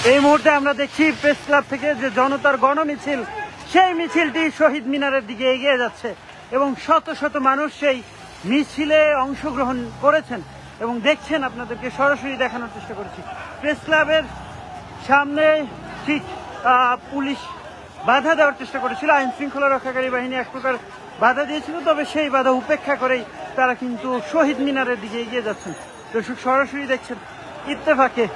এই মুহূর্তে আমরা দেখছি প্রেস ক্লাব থেকে যে জনতার গণমিছিল, সেই মিছিলটি শহীদ মিনারের দিকে এগিয়ে যাচ্ছে এবং শত শত মানুষ সেই মিছিলে অংশগ্রহণ করেছেন এবং দেখছেন। আপনাদেরকে সরাসরি দেখানোর চেষ্টা করেছি। প্রেস ক্লাবের সামনে ঠিক পুলিশ বাধা দেওয়ার চেষ্টা করেছিল, আইন শৃঙ্খলা রক্ষাকারী বাহিনী এক প্রকার বাধা দিয়েছিল, তবে সেই বাধা উপেক্ষা করেই তারা কিন্তু শহীদ মিনারের দিকে এগিয়ে যাচ্ছেন। দর্শক সরাসরি দেখছেন ইত্তেফাকে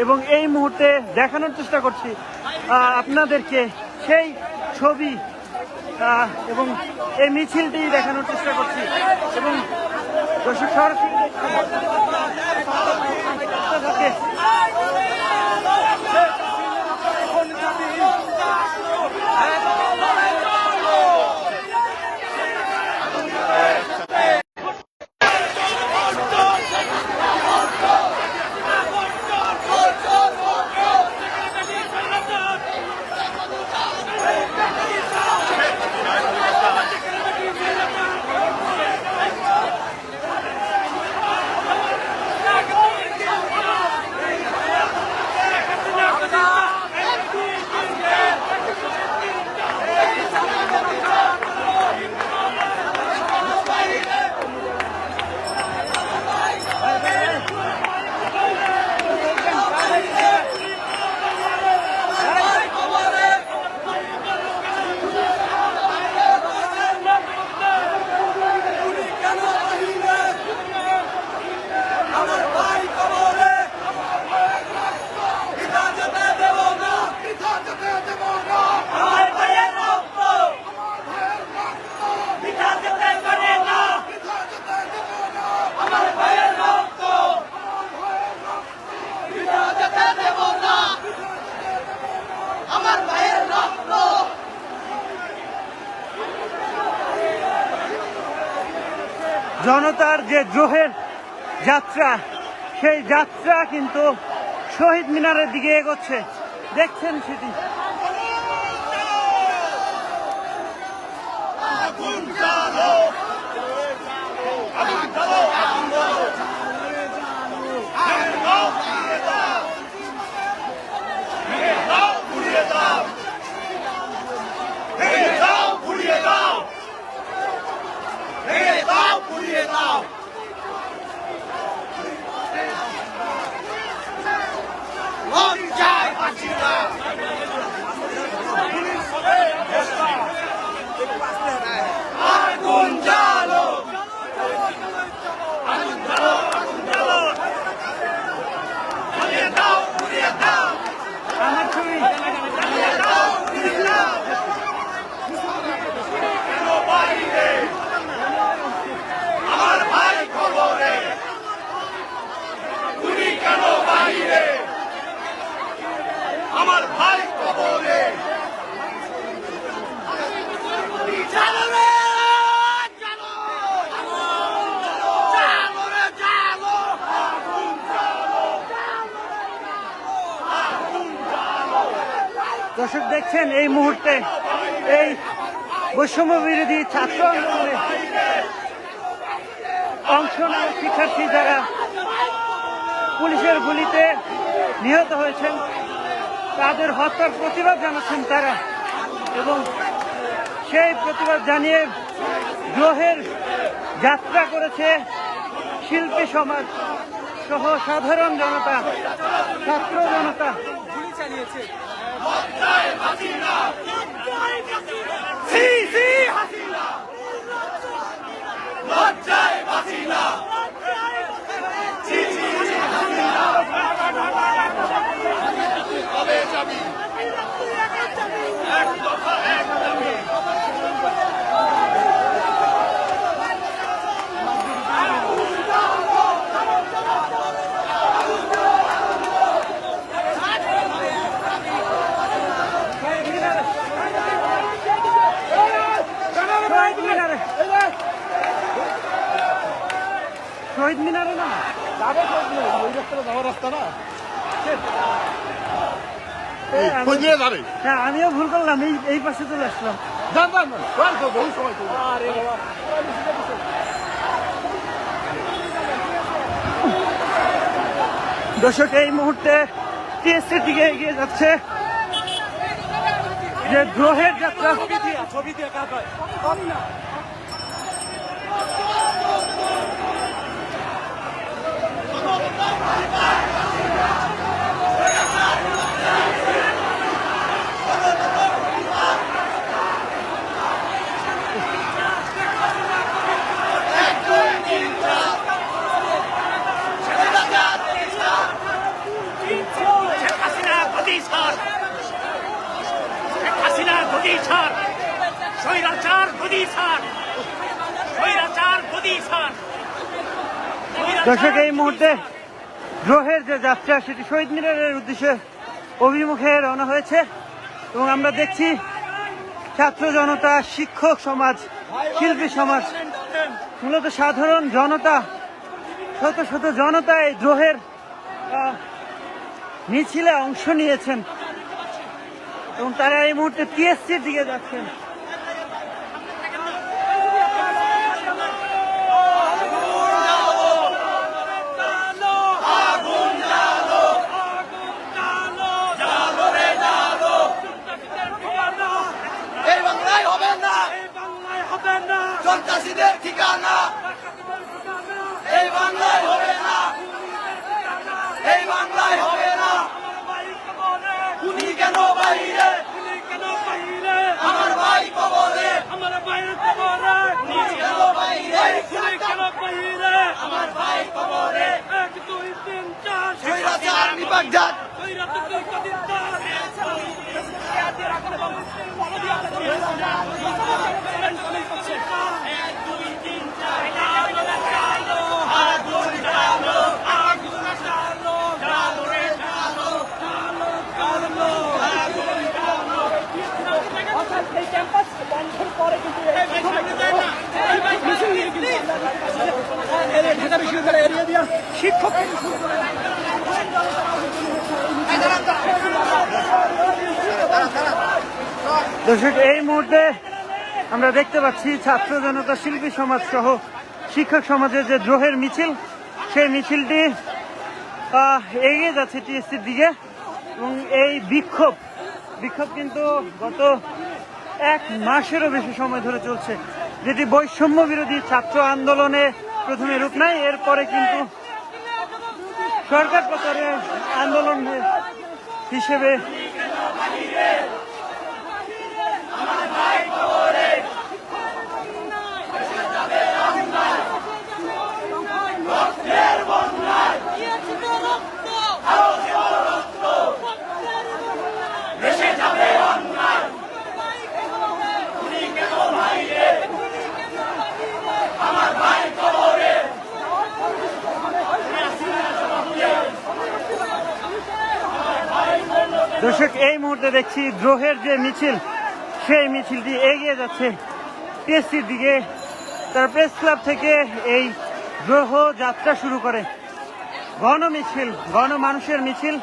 এবং এই মুহূর্তে দেখানোর চেষ্টা করছি আপনাদেরকে সেই ছবি এবং এই মিছিলটি দেখানোর চেষ্টা করছি এবং দর্শক সরাসরি ইত্তেফাকে জনতার যে জোহের যাত্রা, সেই যাত্রা কিন্তু শহীদ মিনারের দিকে এগোচ্ছে, দেখছেন সেটি। দর্শক দেখছেন এই মুহূর্তে এই বৈষম্য বিরোধী ছাত্র আন্দোলনে অংশ নেওয়া শিক্ষার্থী যারা পুলিশের গুলিতে নিহত হয়েছেন, তাদের হত্যার প্রতিবাদ জানাচ্ছেন তারা এবং সেই প্রতিবাদ জানিয়ে জোহের যাত্রা করেছে শিল্পী সমাজ সহ সাধারণ জনতা, ছাত্র জনতা। শহীদ মিনারে না ওই রাস্তাটা যাওয়ার রাস্তা না, হ্যাঁ আমিও ভুল করলাম, এই পাশে চলে আসলাম। দর্শক এই মুহূর্তে টিএসসির দিকে এগিয়ে যাচ্ছে যে দ্রোহের যাত্রা। দর্শক, এই মুহূর্তে দ্রোহের যে যাত্রা সেটি শহীদ মিনারের উদ্দেশ্যে অভিমুখে রওনা হয়েছে এবং আমরা দেখছি ছাত্র জনতা, শিক্ষক সমাজ, শিল্পী সমাজ, মূলত সাধারণ জনতা, শত শত জনতা এই দ্রোহের মিছিলে অংশ নিয়েছেন এবং তারা এই মুহূর্তে টিএসসির দিকে যাচ্ছেন। সন্ত্রাসীদের ঠিকানা এই বাংলায় হবে না, এই বাংলায় হবে না। খুনি কেন বাহিরে, আমার ভাই কবরে, আমার ভাইয়ের কবরে, খুনি কেন বাহিরে, খুনি কেন বাহিরে, আমার ভাই কবরে। 1 2 3 4 স্বৈরাচার নিপাকজাত, স্বৈরাচার নিপাকজাত। শিক্ষক দর্শক, এই মুহূর্তে আমরা দেখতে পাচ্ছি ছাত্র জনতা, শিল্পী সমাজ সহ শিক্ষক সমাজের যে দ্রোহের মিছিল, সেই মিছিলটি এগিয়ে যাচ্ছে টিএসসির দিকে এবং এই বিক্ষোভ কিন্তু গত 1 মাসেরও বেশি সময় ধরে চলছে, যেটি বৈষম্য বিরোধী ছাত্র আন্দোলনে প্রথমে রূপ নেয়, এরপরে কিন্তু সরকার প্রচারের আন্দোলন হিসেবে দর্শক, এই মুহূর্তে দেখছি দ্রোহের যে মিছিল, সেই মিছিলটি এগিয়ে যাচ্ছে টিএসসির দিকে। তারা প্রেস ক্লাব থেকে এই দ্রোহ যাত্রা শুরু করে, গণমিছিল, গণমানুষের মিছিল,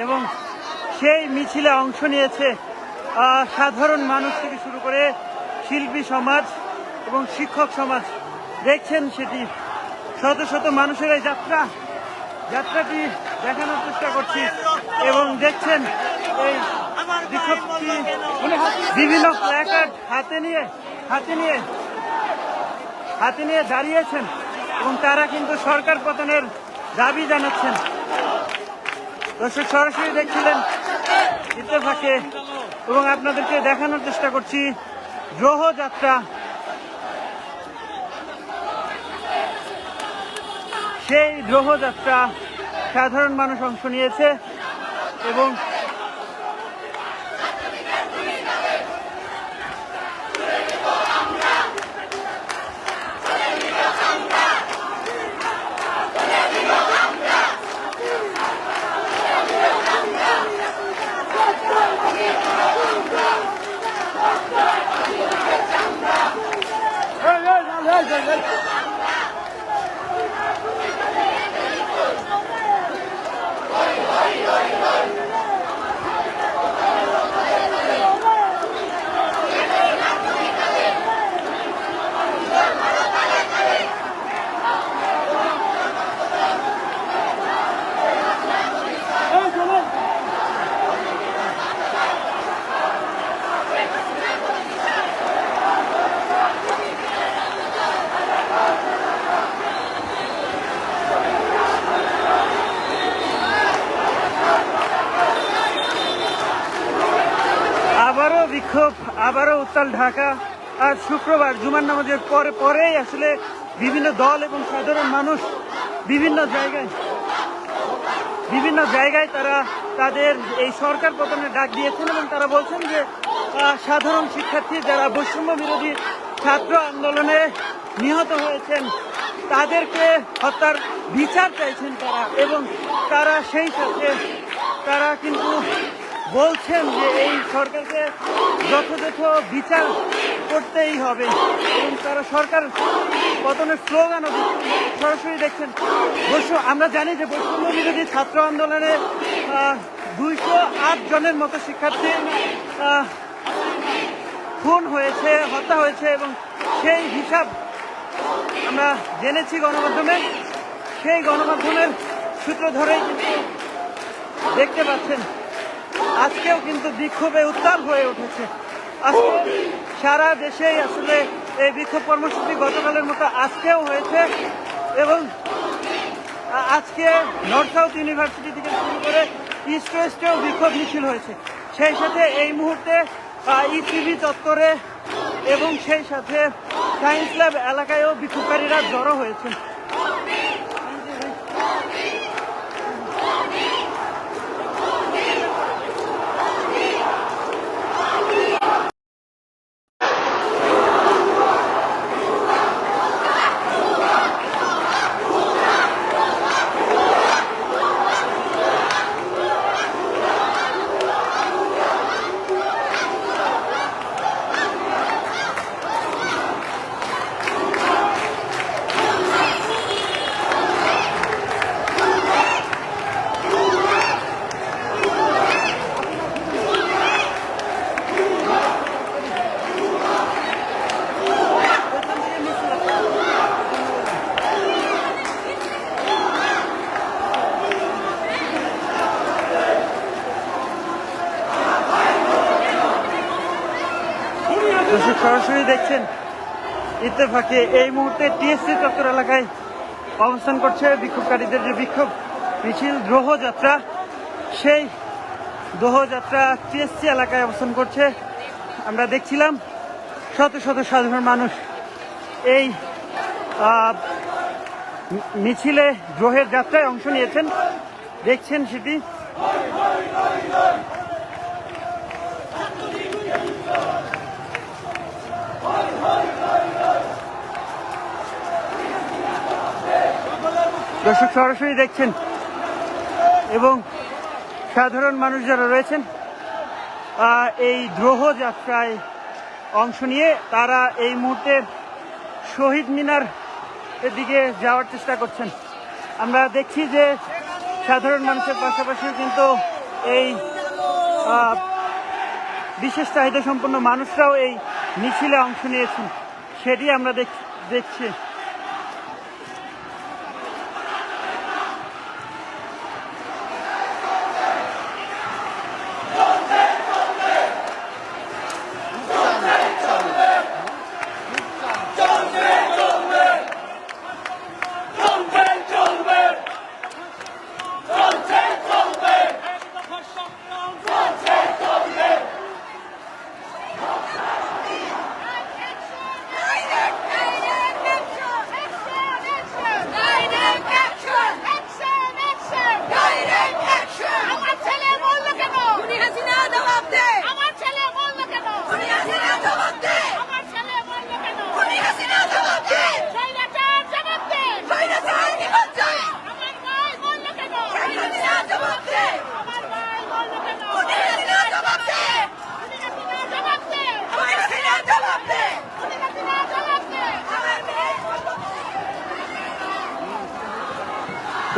এবং সেই মিছিলে অংশ নিয়েছে সাধারণ মানুষ থেকে শুরু করে শিল্পী সমাজ এবং শিক্ষক সমাজ। দেখছেন সেটি শত শত মানুষের এই যাত্রাটি দেখানোর চেষ্টা করছি এবং দেখছেন এই বিক্ষোভটি বিভিন্ন প্ল্যাকার্ড হাতে নিয়ে দাঁড়িয়েছেন এবং তারা কিন্তু সরকার পতনের দাবি জানাচ্ছেন। দর্শক, সরাসরি দেখছিলেন ইত্তেফাকে এবং আপনাদেরকে দেখানোর চেষ্টা করছি দ্রোহ যাত্রা। সেই দ্রোহ যাত্রা সাধারণ মানুষ অংশ নিয়েছে এবং বিক্ষোভ আবারও উত্তাল ঢাকা। আর শুক্রবার জুমার নামাজের পরেই আসলে বিভিন্ন দল এবং সাধারণ মানুষ বিভিন্ন জায়গায় তারা তাদের এই সরকার পতনের ডাক দিয়েছেন এবং তারা বলছেন যে সাধারণ শিক্ষার্থী যারা বৈষম্য বিরোধী ছাত্র আন্দোলনে নিহত হয়েছেন তাদেরকে হত্যার বিচার চাইছেন তারা, এবং তারা সেই সাথে তারা কিন্তু বলছেন যে এই সরকারকে যথাযথ বিচার করতেই হবে এবং তারা সরকার পতনের স্লোগানও সরাসরি দেখছেন। আমরা জানি যে বৈষম্য বিরোধী ছাত্র আন্দোলনে 208 জনের মতো শিক্ষার্থী খুন হয়েছে, হত্যা হয়েছে এবং সেই হিসাব আমরা জেনেছি গণমাধ্যমে। সেই গণমাধ্যমের সূত্র ধরেই কিন্তু দেখতে পাচ্ছেন আজকেও কিন্তু বিক্ষোভে উত্তাল হয়ে উঠেছে। আজকে সারা দেশেই আসলে এই বিক্ষোভ কর্মসূচি গতকালের মতো আজকেও হয়েছে এবং আজকে নর্থ সাউথ ইউনিভার্সিটি থেকে শুরু করে ইস্ট ওয়েস্টেও বিক্ষোভ মিছিল হয়েছে। সেই সাথে এই মুহূর্তে ইসিবি চত্বরে এবং সেই সাথে সায়েন্স ল্যাব এলাকায়ও বিক্ষোভকারীরা জড়ো হয়েছেন। দর্শক সরাসরি দেখছেন ইত্তেফাকে এই মুহূর্তে টিএসসি চত্বর এলাকায় অবস্থান করছে বিক্ষোভকারীদের যে বিক্ষোভ মিছিল দ্রোহযাত্রা, সেই দ্রোহযাত্রা টিএসসি এলাকায় অবস্থান করছে। আমরা দেখছিলাম শত শত সাধারণ মানুষ এই মিছিলে দ্রোহের যাত্রায় অংশ নিয়েছেন, দেখছেন সেটি। দর্শক সরাসরি দেখছেন এবং সাধারণ মানুষ যারা রয়েছেন এই দ্রোহ যাত্রায় অংশ নিয়ে তারা এই মুহূর্তে শহীদ মিনার এর দিকে যাওয়ার চেষ্টা করছেন। আমরা দেখছি যে সাধারণ মানুষের পাশাপাশিও কিন্তু এই বিশেষ চাহিদা সম্পন্ন মানুষরাও এই মিছিলে অংশ নিয়েছেন, সেটি আমরা দেখছি।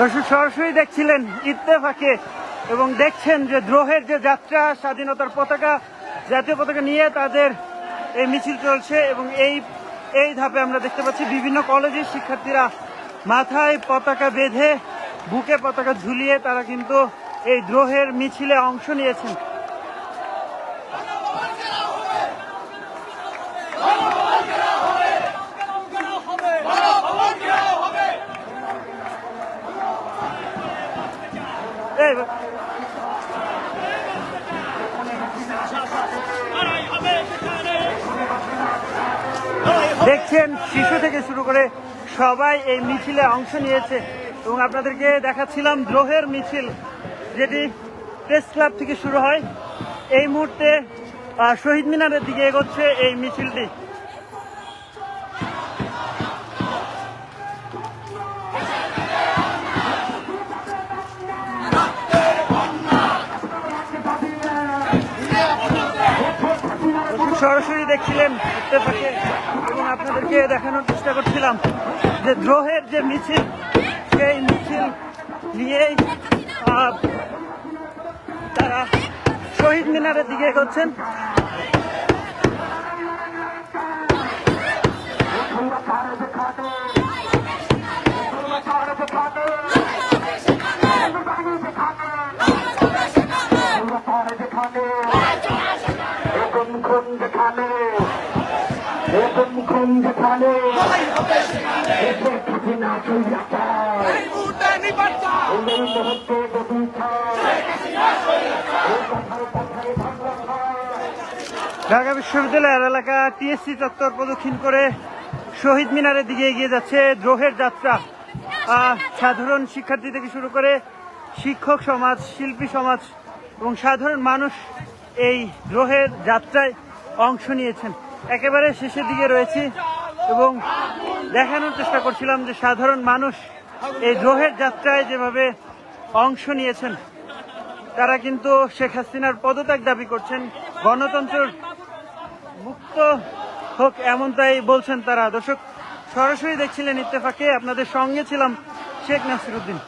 দর্শক সরাসরি দেখছিলেন ইত্তেফাকে এবং দেখছেন যে দ্রোহের যে যাত্রা, স্বাধীনতার পতাকা, জাতীয় পতাকা নিয়ে তাদের এই মিছিল চলছে এবং এই ধাপে আমরা দেখতে পাচ্ছি বিভিন্ন কলেজের শিক্ষার্থীরা মাথায় পতাকা বেঁধে বুকে পতাকা ঝুলিয়ে তারা কিন্তু এই দ্রোহের মিছিলে অংশ নিয়েছেন। দেখছেন শিশু থেকে শুরু করে সবাই এই মিছিলে অংশ নিয়েছে এবং আপনাদেরকে দেখাচ্ছিলাম দ্রোহের মিছিল, যেটি প্রেস ক্লাব থেকে শুরু হয়। এই মুহূর্তে শহীদ মিনারের দিকে এগোচ্ছে এই মিছিলটি। সরাসরি দেখছিলেন ইত্তেফাকে এবং আপনাদেরকে দেখানোর চেষ্টা করছিলাম যে দ্রোহের যে মিছিল, সেই মিছিল নিয়েই তারা শহীদ মিনারের দিকে এগোচ্ছেন। ঢাকা বিশ্ববিদ্যালয়ের এলাকা টিএসসি চত্বর প্রদক্ষিণ করে শহীদ মিনারের দিকে এগিয়ে যাচ্ছে দ্রোহের যাত্রা। সাধারণ শিক্ষার্থী থেকে শুরু করে শিক্ষক সমাজ, শিল্পী সমাজ এবং সাধারণ মানুষ এই দ্রোহের যাত্রায় অংশ নিয়েছেন। একেবারে শেষের দিকে রয়েছি এবং দেখানোর চেষ্টা করছিলাম যে সাধারণ মানুষ এই দ্রোহের যাত্রায় যেভাবে অংশ নিয়েছেন, তারা কিন্তু শেখ হাসিনার পদত্যাগ দাবি করছেন, গণতন্ত্র মুক্ত হোক এমনটাই বলছেন তারা। দর্শক, সরাসরি দেখছিলেন ইত্তেফাকে, আপনাদের সঙ্গে ছিলাম শেখ নাসিরউদ্দিন।